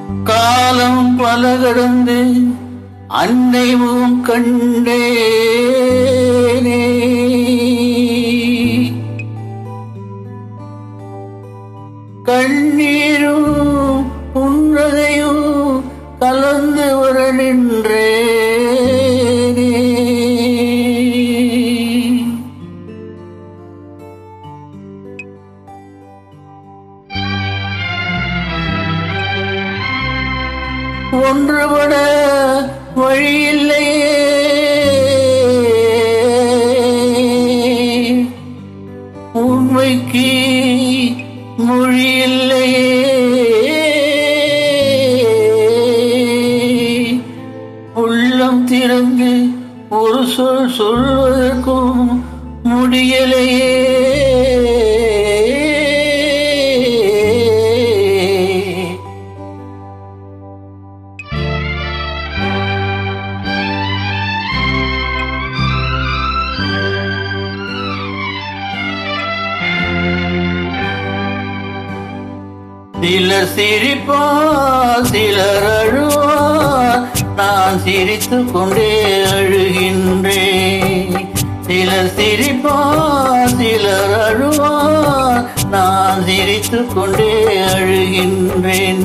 காலம் பல கடந்து அன்னை முகம் கண்டேனே. கண்ணீரும் புன்னகையும் கலந்து வர நின்றேனே. ஒன்றுபட வழியில்லையே, உண்மைக்கு மொழியில்லையே, உள்ளம் திறந்து ஒரு சொல் சொல்வதற்கும் முடியலையே. சிலர் சிரிப்பார், சிலர் அழுவார், நான் சிரித்துக் கொண்டே அழுகின்றேன். சிலர் சிரிப்பார், சிலர் அழுவார், நான் சிரித்துக் கொண்டே அழுகின்றேன்.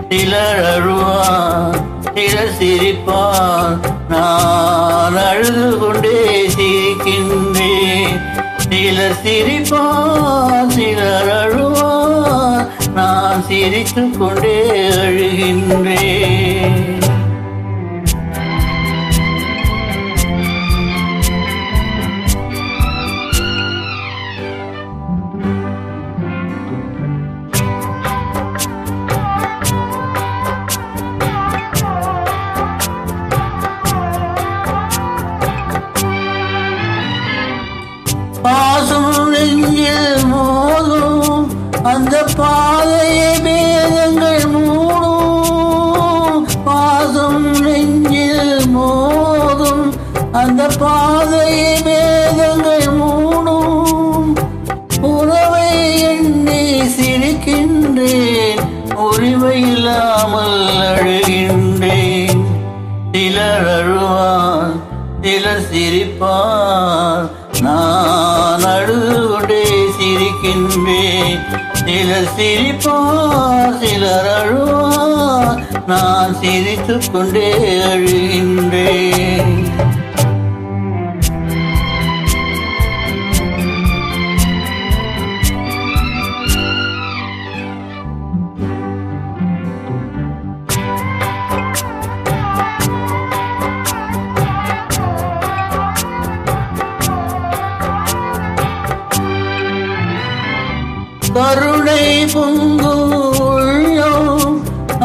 சிலர் அழுவார், சிலர் சிரிப்பார், நான் அழுது கொண்டே சிரிக்கின்றேன். சிலர் சிரிப்பார், சிலர் அழுவார், நான் சிரித்துக் கொண்டே அழுகின்றேன். பாசம் நெஞ்சில் மோதும், அந்த பாதையை வேதங்கள் மூடும். பாசம் நெஞ்சில் மோதும், அந்த பாதையை வேதங்கள் மூடும். உறவை எண்ணி சிரிக்கின்றேன், உரிமை இல்லாமல் அழுகின்றேன். சிலர் அழுவார், சிலர் சிரிப்பார், நான் அழுது கொண்டே சிரிக்கின்றேன். சிலர் சிரிப்பார், சிலர் அழுவார், நான் சிரித்துக் கொண்டே அழுகின்றேன். கருணை பொங்கும் உள்ளம்,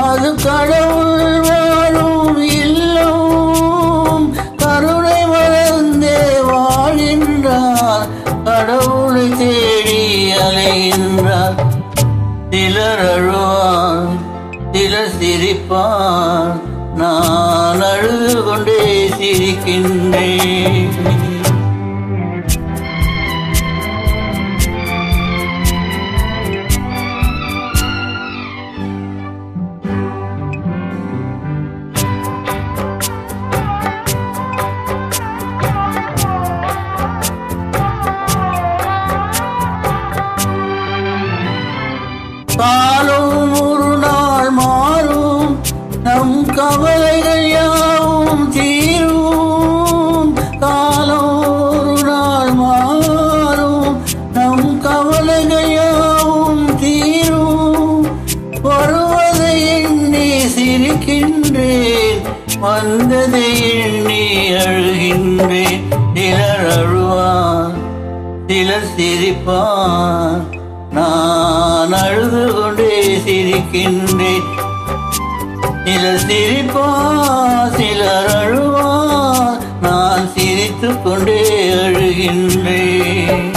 அது கடவுள் வாழும் இல்லம். கருணை வளர்ந்தே வாழ்கின்றார், கடவுளை தேடி அலைகின்றார். சிலர் அழுவார், சிலர் சிரிப்பார், நான் அழுது கொண்டே சிரிக்கின்றேன். காலம் ஒரு நாள் மாறும், நம் கவலைகள் யாவும் தீரும். காலம் ஒரு நாள் மாறும், நம் கவலைகள் யாவும் தீரும். வருவதை எண்ணி சிரிக்கின்றேன், வந்ததை எண்ணி அழுகின்றேன். சிலர் அழுவார், சிலர் சிரிப்பார், நான் அழுது கொண்டே சிரிக்கின்றேன். சிலர் சிரிப்பார், சிலர் அழுவார், நான் சிரித்துக் கொண்டே அழுகின்றேன்.